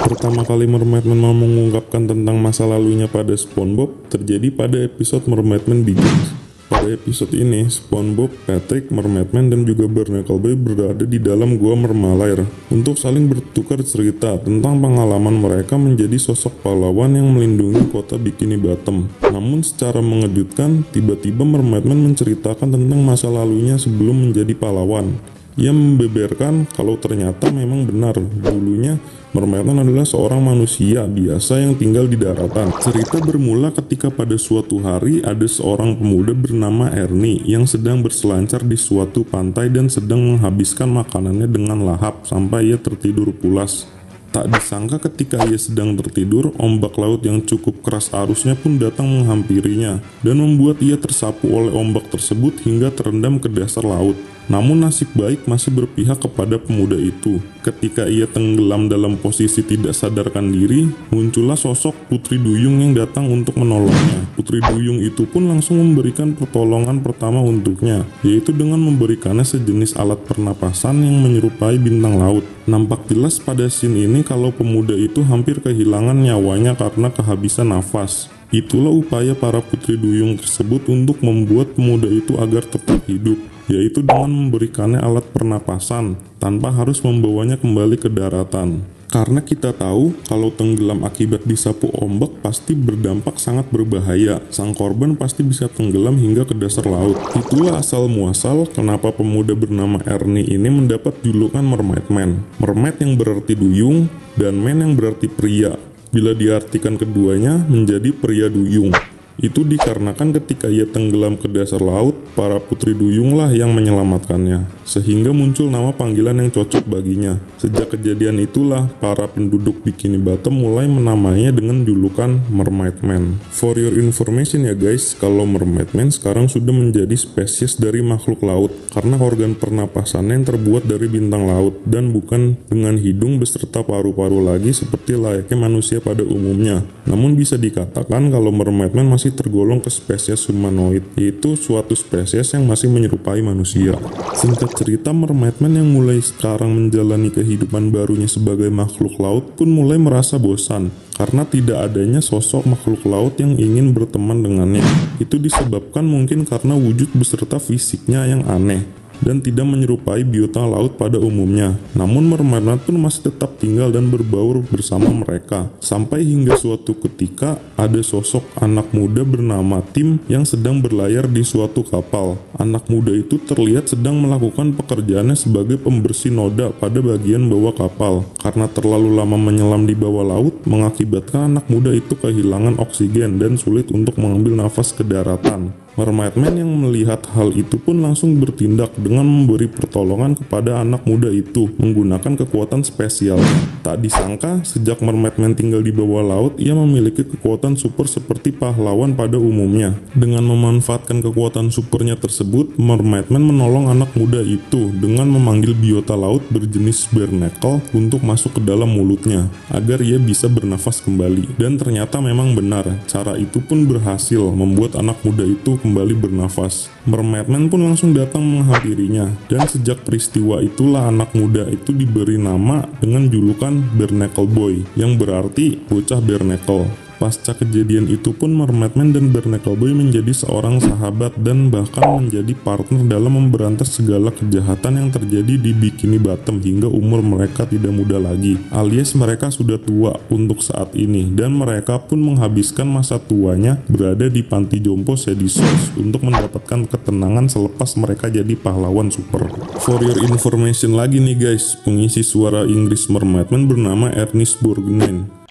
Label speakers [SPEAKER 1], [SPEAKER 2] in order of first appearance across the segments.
[SPEAKER 1] Pertama kali Mermaidman mau mengungkapkan tentang masa lalunya pada SpongeBob terjadi pada episode Mermaidman Begins. Pada episode ini, SpongeBob, Patrick, Mermaidman, dan juga Barnacleboy berada di dalam gua Mermalair untuk saling bertukar cerita tentang pengalaman mereka menjadi sosok pahlawan yang melindungi kota Bikini Bottom. Namun secara mengejutkan, tiba-tiba Mermaidman menceritakan tentang masa lalunya sebelum menjadi pahlawan. Ia membeberkan kalau ternyata memang benar dulunya Mermaidman adalah seorang manusia biasa yang tinggal di daratan. Cerita bermula ketika pada suatu hari ada seorang pemuda bernama Ernie yang sedang berselancar di suatu pantai dan sedang menghabiskan makanannya dengan lahap sampai ia tertidur pulas. Tak disangka ketika ia sedang tertidur, ombak laut yang cukup keras arusnya pun datang menghampirinya dan membuat ia tersapu oleh ombak tersebut hingga terendam ke dasar laut. Namun nasib baik masih berpihak kepada pemuda itu. Ketika ia tenggelam dalam posisi tidak sadarkan diri, muncullah sosok Putri Duyung yang datang untuk menolongnya. Putri Duyung itu pun langsung memberikan pertolongan pertama untuknya, yaitu dengan memberikannya sejenis alat pernapasan yang menyerupai bintang laut. Nampak jelas pada scene ini kalau pemuda itu hampir kehilangan nyawanya karena kehabisan nafas. Itulah upaya para Putri Duyung tersebut untuk membuat pemuda itu agar tetap hidup, yaitu dengan memberikannya alat pernapasan tanpa harus membawanya kembali ke daratan. Karena kita tahu kalau tenggelam akibat disapu ombak pasti berdampak sangat berbahaya. Sang korban pasti bisa tenggelam hingga ke dasar laut. Itulah asal muasal kenapa pemuda bernama Ernie ini mendapat julukan Mermaidman. Mermaid yang berarti duyung dan man yang berarti pria. Bila diartikan keduanya menjadi pria duyung. Itu dikarenakan ketika ia tenggelam ke dasar laut, para putri duyunglah yang menyelamatkannya, sehingga muncul nama panggilan yang cocok baginya. Sejak kejadian itulah, para penduduk Bikini Bottom mulai menamainya dengan julukan Mermaidman. For your information ya guys, kalau Mermaidman sekarang sudah menjadi spesies dari makhluk laut, karena organ pernapasannya yang terbuat dari bintang laut, dan bukan dengan hidung beserta paru-paru lagi seperti layaknya manusia pada umumnya. Namun bisa dikatakan kalau Mermaidman masih tergolong ke spesies humanoid, yaitu suatu spesies yang masih menyerupai manusia. Singkat cerita, Mermaidman yang mulai sekarang menjalani kehidupan barunya sebagai makhluk laut pun mulai merasa bosan karena tidak adanya sosok makhluk laut yang ingin berteman dengannya. Itu disebabkan mungkin karena wujud beserta fisiknya yang aneh dan tidak menyerupai biota laut pada umumnya. Namun Mermaidman pun masih tetap tinggal dan berbaur bersama mereka. Sampai hingga suatu ketika ada sosok anak muda bernama Tim yang sedang berlayar di suatu kapal. Anak muda itu terlihat sedang melakukan pekerjaannya sebagai pembersih noda pada bagian bawah kapal. Karena terlalu lama menyelam di bawah laut, mengakibatkan anak muda itu kehilangan oksigen dan sulit untuk mengambil nafas ke daratan. Mermaidman yang melihat hal itu pun langsung bertindak dengan memberi pertolongan kepada anak muda itu menggunakan kekuatan spesial. Tak disangka, sejak Mermaidman tinggal di bawah laut, ia memiliki kekuatan super seperti pahlawan pada umumnya. Dengan memanfaatkan kekuatan supernya tersebut, Mermaidman menolong anak muda itu dengan memanggil biota laut berjenis Barnacle untuk masuk ke dalam mulutnya, agar ia bisa bernafas kembali. Dan ternyata memang benar, cara itu pun berhasil membuat anak muda itu kembali bernafas. Mermaidman pun langsung datang menghampirinya, dan sejak peristiwa itulah anak muda itu diberi nama dengan julukan Barnacleboy, yang berarti bocah Barnacle. Pasca kejadian itu pun Mermaidman dan Barnacleboy menjadi seorang sahabat dan bahkan menjadi partner dalam memberantas segala kejahatan yang terjadi di Bikini Bottom hingga umur mereka tidak muda lagi, alias mereka sudah tua untuk saat ini, dan mereka pun menghabiskan masa tuanya berada di panti jompo Sedisons untuk mendapatkan ketenangan selepas mereka jadi pahlawan super. For your information lagi nih guys, pengisi suara Inggris Mermaidman bernama Ernest Borgnine.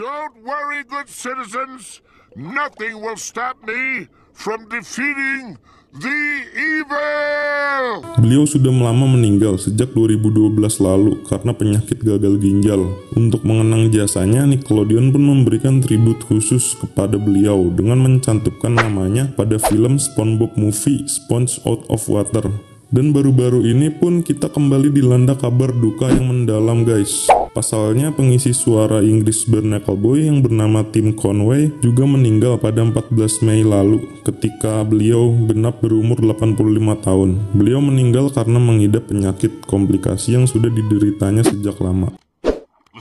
[SPEAKER 2] Don't worry, good citizens. Nothing will stop me from defeating the evil.
[SPEAKER 1] Beliau sudah lama meninggal sejak 2012 lalu karena penyakit gagal ginjal. Untuk mengenang jasanya, Nickelodeon pun memberikan tribut khusus kepada beliau dengan mencantumkan namanya pada film SpongeBob Movie Sponge Out of Water. Dan baru-baru ini pun kita kembali dilanda kabar duka yang mendalam guys. Pasalnya pengisi suara Inggris Barnacleboy yang bernama Tim Conway juga meninggal pada 14 Mei lalu ketika beliau genap berumur 85 tahun. Beliau meninggal karena mengidap penyakit komplikasi yang sudah dideritanya sejak lama.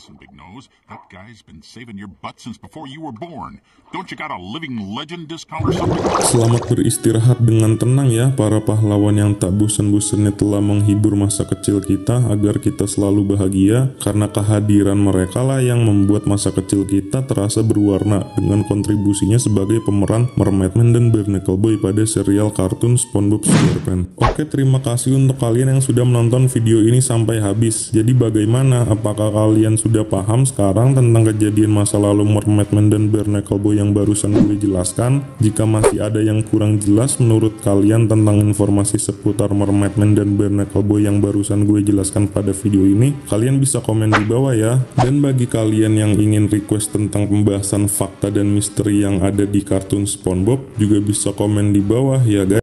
[SPEAKER 3] Listen, Big Nose, that guy's been saving your butt since before you were born. Don't you got a living legend discount or something?
[SPEAKER 1] Selamat beristirahat dengan tenang ya, para pahlawan yang tak bosan-bosannya telah menghibur masa kecil kita agar kita selalu bahagia, karena kehadiran mereka lah yang membuat masa kecil kita terasa berwarna dengan kontribusinya sebagai pemeran Mermaidman dan Barnacle Boy pada serial kartun SpongeBob SquarePants. Oke, terima kasih untuk kalian yang sudah menonton video ini sampai habis. Jadi bagaimana? Apakah kalian sudah paham sekarang tentang kejadian masa lalu Mermaidman dan Barnacle Boy yang barusan gue jelaskan? Jika masih ada yang kurang jelas menurut kalian tentang informasi seputar Mermaidman dan Barnacle Boy yang barusan gue jelaskan pada video ini, kalian bisa komen di bawah ya. Dan bagi kalian yang ingin request tentang pembahasan fakta dan misteri yang ada di kartun SpongeBob, juga bisa komen di bawah ya guys.